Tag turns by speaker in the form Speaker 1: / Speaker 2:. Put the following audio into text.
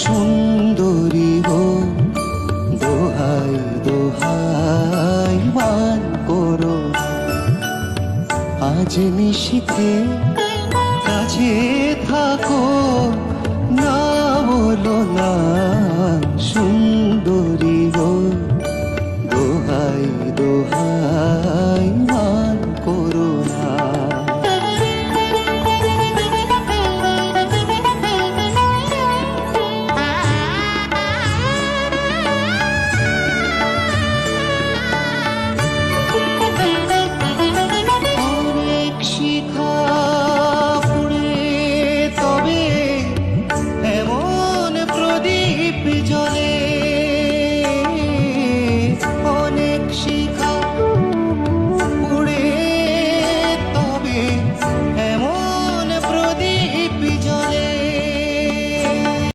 Speaker 1: সুন্দরী গো, দোহাই দোহাই মান করো না। আজ নিশীথে কাছে থাকো, না বলো না। সুন্দরী গো, দোহাই দোহাই মান করো না। অনেক শিখা পুড়ে তবে এমন প্রদীপ জ্বলে,